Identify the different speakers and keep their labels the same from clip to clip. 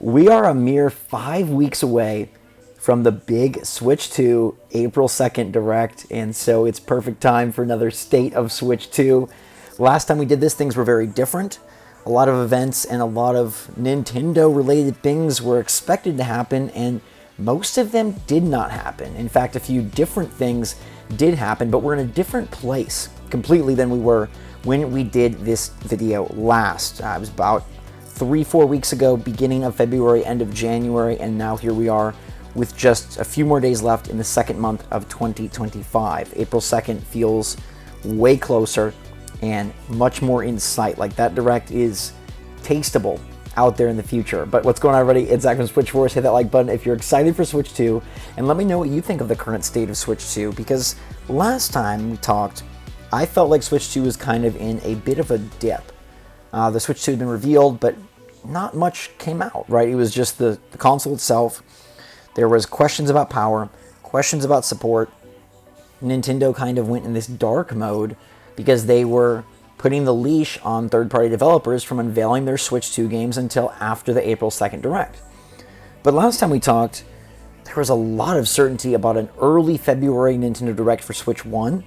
Speaker 1: We are a mere 5 weeks away from the big Switch 2 April 2nd Direct, and so it's perfect time for another State of Switch 2. Last time we did this, things were very different. A lot of events and a lot of Nintendo-related things were expected to happen, and most of them did not happen. In fact, a few different things did happen, but we're in a different place completely than we were when we did this video last. It was about 3-4 weeks ago, beginning of February, end of January, and now here we are with just a few more days left in the second month of 2025. April 2nd feels way closer and much more in sight. Like, that Direct is tasteable out there in the future. But what's going on, everybody? It's Zach from SwitchForce. Hit that like button if you're excited for Switch 2, and let me know what you think of the current state of Switch 2, because last time we talked, I felt like Switch 2 was kind of in a bit of a dip. The Switch 2 had been revealed, but not much came out, right? It was just the console itself. There was questions about power, questions about support. Nintendo kind of went in this dark mode because they were putting the leash on third-party developers from unveiling their Switch 2 games until after the April 2nd Direct. But last time we talked, there was a lot of certainty about an early February Nintendo Direct for Switch 1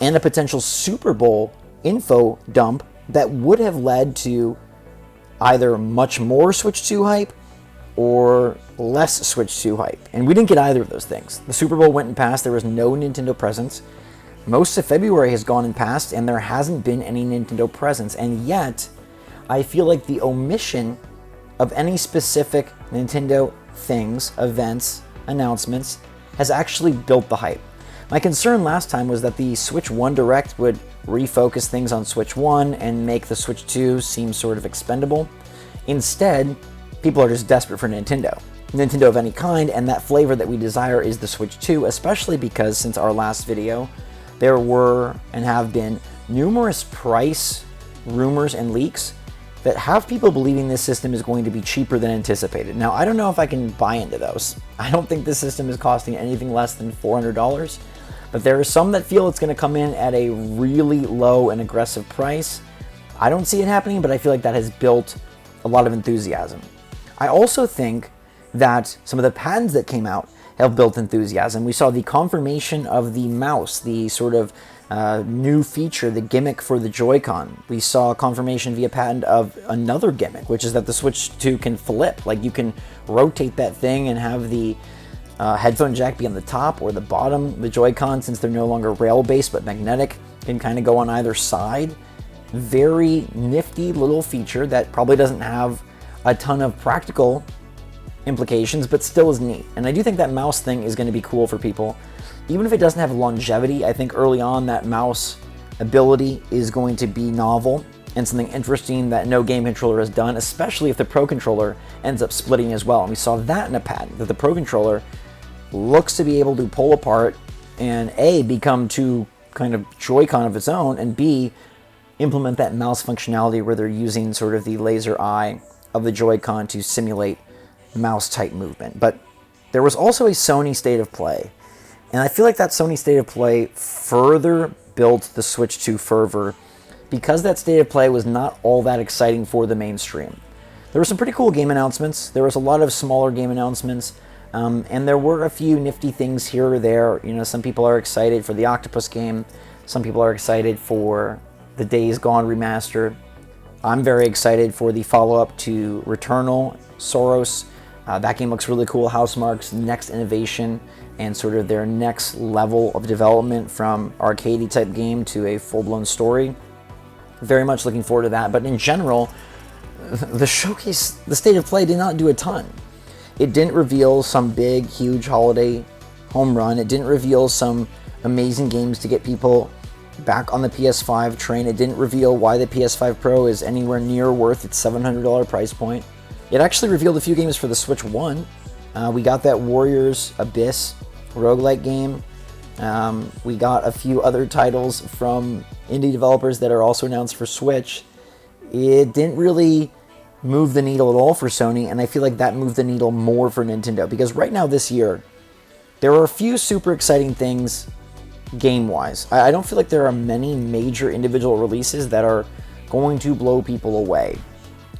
Speaker 1: and a potential Super Bowl info dump that would have led to either much more Switch 2 hype or less Switch 2 hype. And we didn't get either of those things. The Super Bowl went and passed. There was no Nintendo presence. Most of February has gone and passed, and there hasn't been any Nintendo presence. And yet, I feel like the omission of any specific Nintendo things, events, announcements, has actually built the hype. My concern last time was that the Switch 1 Direct would refocus things on Switch 1 and make the Switch 2 seem sort of expendable. Instead, people are just desperate for Nintendo of any kind, and that flavor that we desire is the Switch 2, especially because since our last video, there were and have been numerous price rumors and leaks that have people believing this system is going to be cheaper than anticipated. Now, I don't know if I can buy into those. I don't think this system is costing anything less than $400, but there are some that feel it's going to come in at a really low and aggressive price. I don't see it happening, but I feel like that has built a lot of enthusiasm. I also think that some of the patents that came out have built enthusiasm. We saw the confirmation of the mouse, the sort of new feature, the gimmick for the Joy-Con. We saw confirmation via patent of another gimmick, which is that the Switch 2 can flip. Like, you can rotate that thing and have the headphone jack be on the top or the bottom. The Joy-Con, since they're no longer rail-based but magnetic, can kind of go on either side. Very nifty little feature that probably doesn't have a ton of practical implications, but still is neat. And I do think that mouse thing is going to be cool for people. Even if it doesn't have longevity, I think early on that mouse ability is going to be novel and something interesting that no game controller has done, especially if the Pro Controller ends up splitting as well. And we saw that in a patent, that the Pro Controller looks to be able to pull apart and A, become two kind of Joy-Con of its own, and B, implement that mouse functionality where they're using sort of the laser eye of the Joy-Con to simulate mouse-type movement. But there was also a Sony State of Play, and I feel like that Sony State of Play further built the Switch 2 fervor because that State of Play was not all that exciting for the mainstream. There were some pretty cool game announcements. There was a lot of smaller game announcements, and there were a few nifty things here or there. You know, some people are excited for the Octopus game. Some people are excited for the Days Gone remaster. I'm very excited for the follow-up to Returnal, Soros. That game looks really cool. Housemarque's next innovation and sort of their next level of development from arcadey type game to a full-blown story. Very much looking forward to that. But in general, the showcase, the State of Play did not do a ton. It didn't reveal some big, huge holiday home run. It didn't reveal some amazing games to get people back on the PS5 train. It didn't reveal why the PS5 Pro is anywhere near worth its $700 price point. It actually revealed a few games for the Switch 1. We got that Warriors Abyss roguelike game. We got a few other titles from indie developers that are also announced for Switch. It didn't really move the needle at all for Sony, and I feel like that moved the needle more for Nintendo, because right now this year, there are a few super exciting things game-wise. I don't feel like there are many major individual releases that are going to blow people away.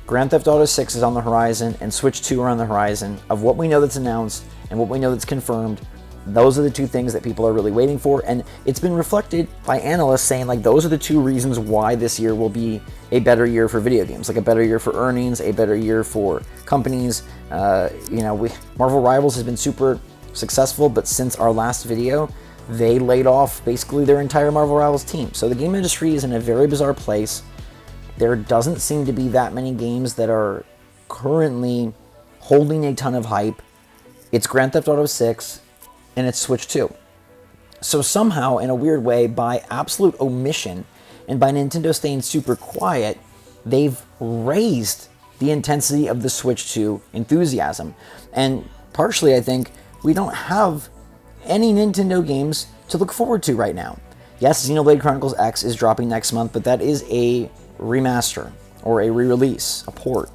Speaker 1: Grand Theft Auto 6 is on the horizon, and Switch 2 are on the horizon. Of what we know that's announced and what we know that's confirmed, those are the two things that people are really waiting for, and it's been reflected by analysts saying like those are the two reasons why this year will be a better year for video games, like a better year for earnings, a better year for companies. Marvel Rivals has been super successful, but since our last video, they laid off basically their entire Marvel Rivals team. So the game industry is in a very bizarre place. There doesn't seem to be that many games that are currently holding a ton of hype. It's Grand Theft Auto 6, and it's Switch 2. So somehow, in a weird way, by absolute omission, and by Nintendo staying super quiet, they've raised the intensity of the Switch 2 enthusiasm. And partially, I think, we don't have any Nintendo games to look forward to right now. Yes, Xenoblade Chronicles X is dropping next month, but that is a remaster, or a re-release, a port.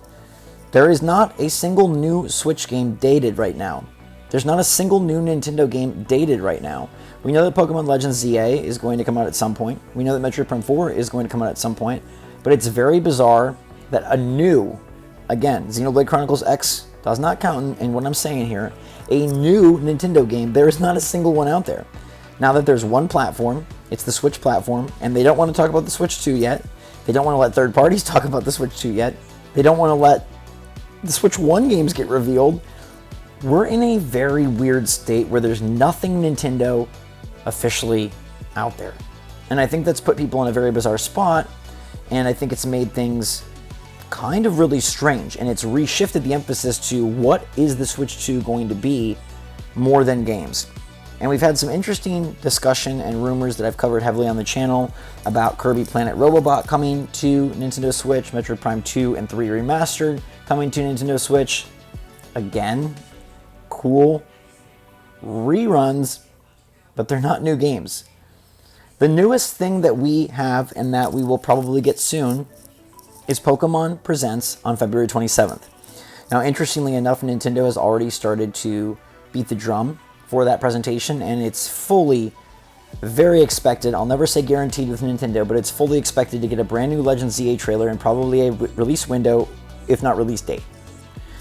Speaker 1: There is not a single new Switch game dated right now. There's not a single new Nintendo game dated right now. We know that Pokemon Legends ZA is going to come out at some point. We know that Metroid Prime 4 is going to come out at some point. But it's very bizarre that a new, again, Xenoblade Chronicles X does not count in what I'm saying here, a new Nintendo game, there is not a single one out there. Now that there's one platform, it's the Switch platform, and they don't want to talk about the Switch 2 yet. They don't want to let third parties talk about the Switch 2 yet. They don't want to let the Switch 1 games get revealed. We're in a very weird state where there's nothing Nintendo officially out there. And I think that's put people in a very bizarre spot, and I think it's made things kind of really strange, and it's reshifted the emphasis to what is the Switch 2 going to be more than games. And we've had some interesting discussion and rumors that I've covered heavily on the channel about Kirby Planet Robobot coming to Nintendo Switch, Metroid Prime 2 and 3 Remastered coming to Nintendo Switch. Again, cool reruns, but they're not new games. The newest thing that we have and that we will probably get soon is Pokemon Presents on February 27th. Now, interestingly enough, Nintendo has already started to beat the drum for that presentation, and it's fully, very expected, I'll never say guaranteed with Nintendo, but it's fully expected to get a brand new Legends ZA trailer and probably a release window, if not release date.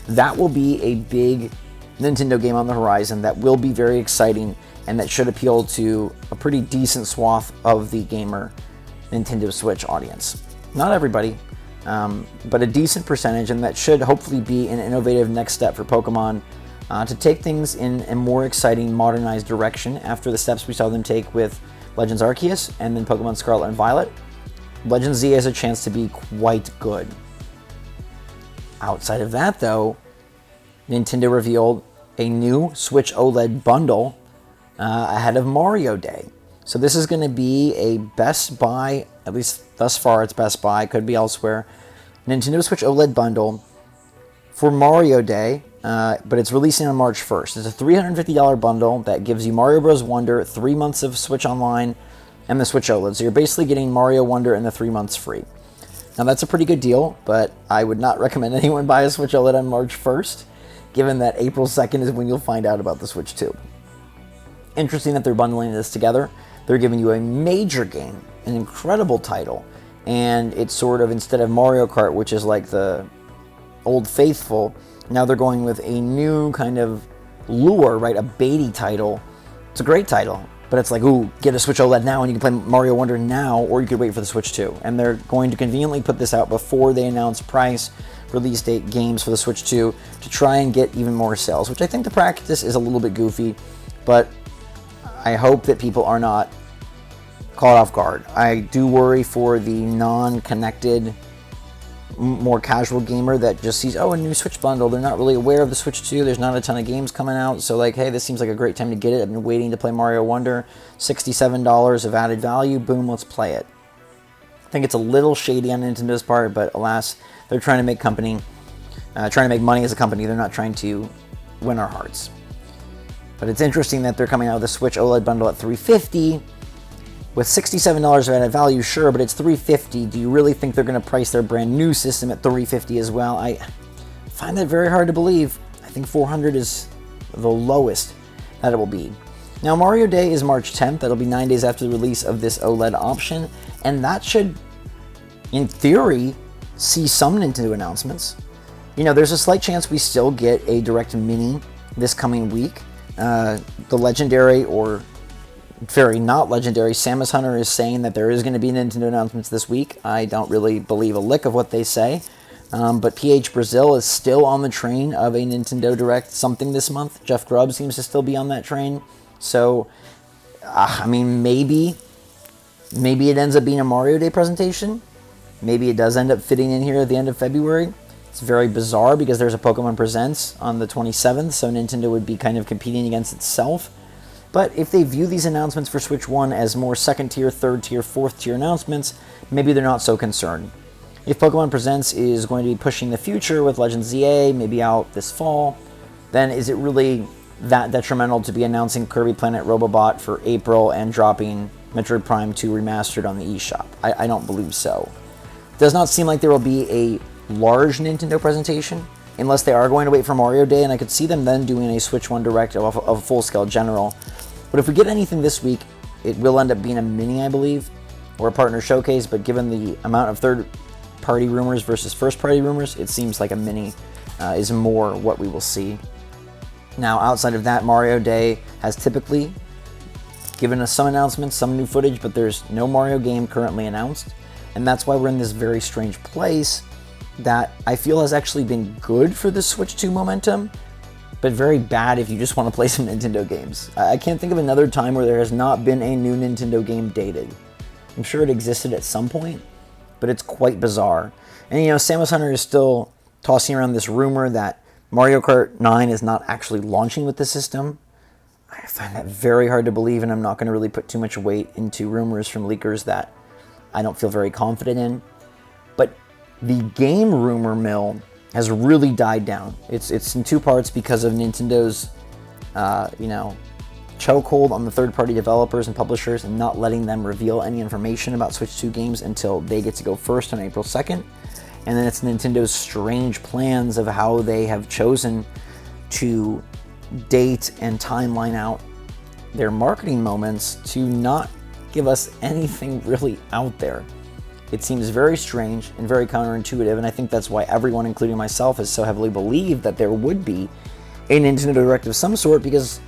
Speaker 1: That will be a big Nintendo game on the horizon that will be very exciting and that should appeal to a pretty decent swath of the gamer Nintendo Switch audience. Not everybody, but a decent percentage, and that should hopefully be an innovative next step for Pokemon to take things in a more exciting, modernized direction after the steps we saw them take with Legends Arceus and then Pokemon Scarlet and Violet. Legends Z has a chance to be quite good. Outside of that, though, Nintendo revealed a new Switch OLED bundle ahead of Mario Day. So this is going to be a Best Buy, at least thus far it's Best Buy, could be elsewhere, Nintendo Switch OLED bundle for Mario Day, but it's releasing on March 1st. It's a $350 bundle that gives you Mario Bros. Wonder, 3 months of Switch Online, and the Switch OLED. So you're basically getting Mario Wonder and the 3 months free. Now that's a pretty good deal, but I would not recommend anyone buy a Switch OLED on March 1st, given that April 2nd is when you'll find out about the Switch 2. Interesting that they're bundling this together. They're giving you a major game, an incredible title, and it's sort of, instead of Mario Kart, which is like the old faithful, now they're going with a new kind of lure, right? A baity title. It's a great title, but it's like, ooh, get a Switch OLED now and you can play Mario Wonder now, or you could wait for the Switch 2. And they're going to conveniently put this out before they announce price, release date, games for the Switch 2 to try and get even more sales, which I think the practice is a little bit goofy, but I hope that people are not caught off guard. I do worry for the non-connected, more casual gamer that just sees, oh, a new Switch bundle. They're not really aware of the Switch 2. There's not a ton of games coming out. So like, hey, this seems like a great time to get it. I've been waiting to play Mario Wonder. $67 of added value. Boom, let's play it. I think it's a little shady on Nintendo's part, but alas, they're trying to make money as a company. They're not trying to win our hearts. But it's interesting that they're coming out with a Switch OLED bundle at $350 with $67 of added value, sure, but it's $350. Do you really think they're going to price their brand new system at $350 as well? I find that very hard to believe. I think $400 is the lowest that it will be. Now, Mario Day is March 10th. That'll be 9 days after the release of this OLED option, and that should, in theory, see some Nintendo announcements. There's a slight chance we still get a Direct Mini this coming week. The legendary, or very not legendary, Samus Hunter is saying that there is going to be Nintendo announcements this week. I don't really believe a lick of what they say. But PH Brazil is still on the train of a Nintendo Direct something this month. Jeff Grubb seems to still be on that train. So, maybe it ends up being a Mario Day presentation. Maybe it does end up fitting in here at the end of February. It's very bizarre because there's a Pokemon Presents on the 27th, so Nintendo would be kind of competing against itself. But if they view these announcements for Switch 1 as more second tier, third tier, fourth tier announcements, maybe they're not so concerned. If Pokemon Presents is going to be pushing the future with Legends ZA, maybe out this fall, then is it really that detrimental to be announcing Kirby Planet Robobot for April and dropping Metroid Prime 2 Remastered on the eShop? I don't believe so. It does not seem like there will be a large Nintendo presentation, unless they are going to wait for Mario Day, and I could see them then doing a Switch 1 Direct of a full-scale general. But if we get anything this week, it will end up being a mini, I believe, or a partner showcase, but given the amount of third-party rumors versus first-party rumors, it seems like a mini is more what we will see. Now, outside of that, Mario Day has typically given us some announcements, some new footage, but there's no Mario game currently announced, and that's why we're in this very strange place that I feel has actually been good for the Switch 2 momentum, but very bad if you just want to play some Nintendo games. I can't think of another time where there has not been a new Nintendo game dated. I'm sure it existed at some point, but it's quite bizarre. And Samus Hunter is still tossing around this rumor that Mario Kart 9 is not actually launching with the system. I find that very hard to believe, and I'm not going to really put too much weight into rumors from leakers that I don't feel very confident in. But the game rumor mill has really died down. It's in two parts because of Nintendo's, chokehold on the third-party developers and publishers and not letting them reveal any information about Switch 2 games until they get to go first on April 2nd. And then it's Nintendo's strange plans of how they have chosen to date and timeline out their marketing moments to not give us anything really out there. It seems very strange and very counterintuitive, and I think that's why everyone, including myself, has so heavily believed that there would be a Nintendo Direct of some sort, because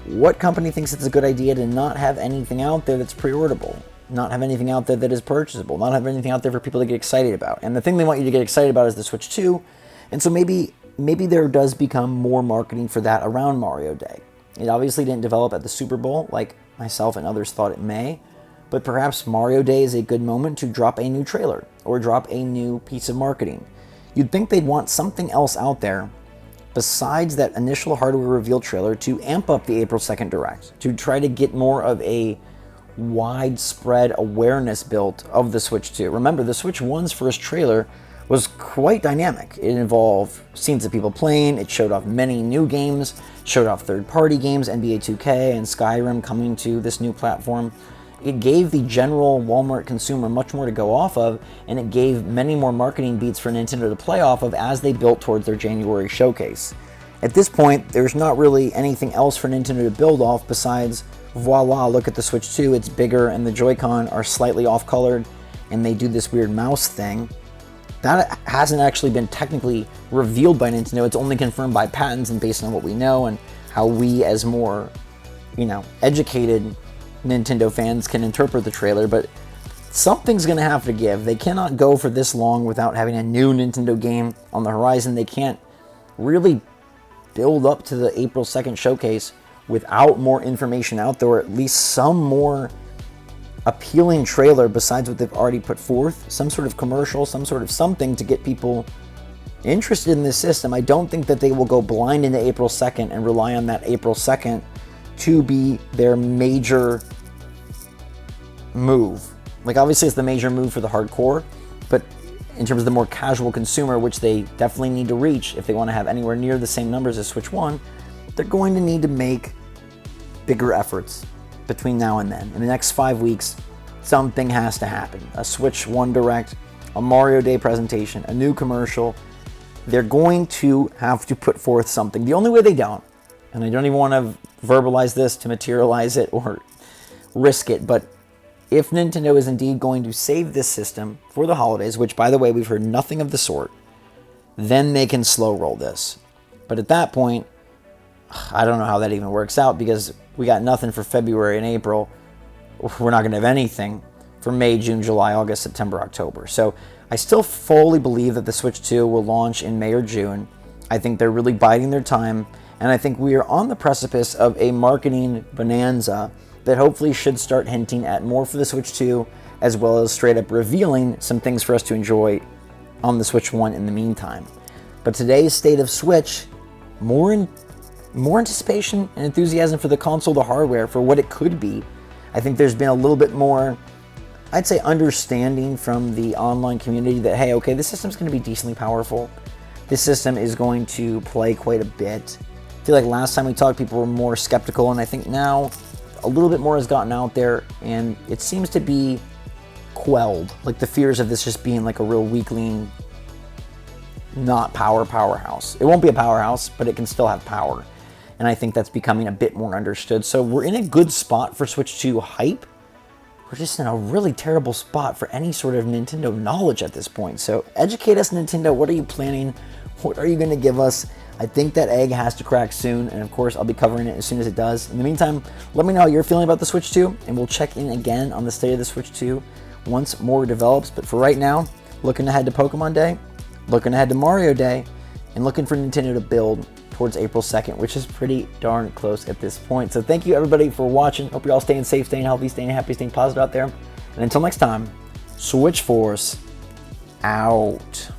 Speaker 1: what company thinks it's a good idea to not have anything out there that's pre-orderable, not have anything out there that is purchasable, not have anything out there for people to get excited about? And the thing they want you to get excited about is the Switch 2, and so maybe there does become more marketing for that around Mario Day. It obviously didn't develop at the Super Bowl like myself and others thought it may, but perhaps Mario Day is a good moment to drop a new trailer or drop a new piece of marketing. You'd think they'd want something else out there besides that initial hardware reveal trailer to amp up the April 2nd Direct, to try to get more of a widespread awareness built of the Switch 2. Remember, the Switch 1's first trailer was quite dynamic. It involved scenes of people playing, it showed off many new games, showed off third-party games, NBA 2K and Skyrim coming to this new platform. It gave the general Walmart consumer much more to go off of, and it gave many more marketing beats for Nintendo to play off of as they built towards their January showcase. At this point, there's not really anything else for Nintendo to build off besides, voila, look at the Switch 2, it's bigger and the Joy-Con are slightly off-colored and they do this weird mouse thing. That hasn't actually been technically revealed by Nintendo, it's only confirmed by patents and based on what we know and how we as more, educated Nintendo fans can interpret the trailer, but something's going to have to give. They cannot go for this long without having a new Nintendo game on the horizon. They can't really build up to the April 2nd showcase without more information out there, or at least some more appealing trailer besides what they've already put forth. Some sort of commercial, some sort of something to get people interested in this system. I don't think that they will go blind into April 2nd and rely on that April 2nd to be their major move. Like, obviously it's the major move for the hardcore, but in terms of the more casual consumer, which they definitely need to reach if they want to have anywhere near the same numbers as Switch 1, they're going to need to make bigger efforts between now and then. In the next 5 weeks, something has to happen. A Switch 1 Direct, a Mario Day presentation, a new commercial. They're going to have to put forth something. The only way they don't, and I don't even want to verbalize this to materialize it or risk it, but if Nintendo is indeed going to save this system for the holidays, which, by the way, we've heard nothing of the sort, then they can slow roll this. But at that point, I don't know how that even works out, because we got nothing for February and April. We're not going to have anything for May, June, July, August, September, October. So I still fully believe that the Switch 2 will launch in May or June. I think they're really biding their time, and I think we are on the precipice of a marketing bonanza that hopefully should start hinting at more for the Switch 2, as well as straight up revealing some things for us to enjoy on the Switch 1 in the meantime. But today's state of Switch, more anticipation and enthusiasm for the console, the hardware, for what it could be. I think there's been a little bit more, I'd say, understanding from the online community that, hey, okay, this system's going to be decently powerful. This system is going to play quite a bit. I feel like last time we talked, people were more skeptical, and I think now a little bit more has gotten out there, and it seems to be quelled. Like the fears of this just being like a real weakling, not powerhouse. It won't be a powerhouse, but it can still have power. And I think that's becoming a bit more understood. So we're in a good spot for Switch 2 hype. We're just in a really terrible spot for any sort of Nintendo knowledge at this point. So educate us, Nintendo. What are you planning? What are you going to give us? I think that egg has to crack soon, and of course I'll be covering it as soon as it does. In the meantime, let me know how you're feeling about the Switch 2, and we'll check in again on the state of the Switch 2 once more develops. But for right now, looking ahead to Pokemon Day, looking ahead to Mario Day, and looking for Nintendo to build towards April 2nd, which is pretty darn close at this point. So thank you everybody for watching. Hope you're all staying safe, staying healthy, staying happy, staying positive out there. And until next time, SwitchForce out.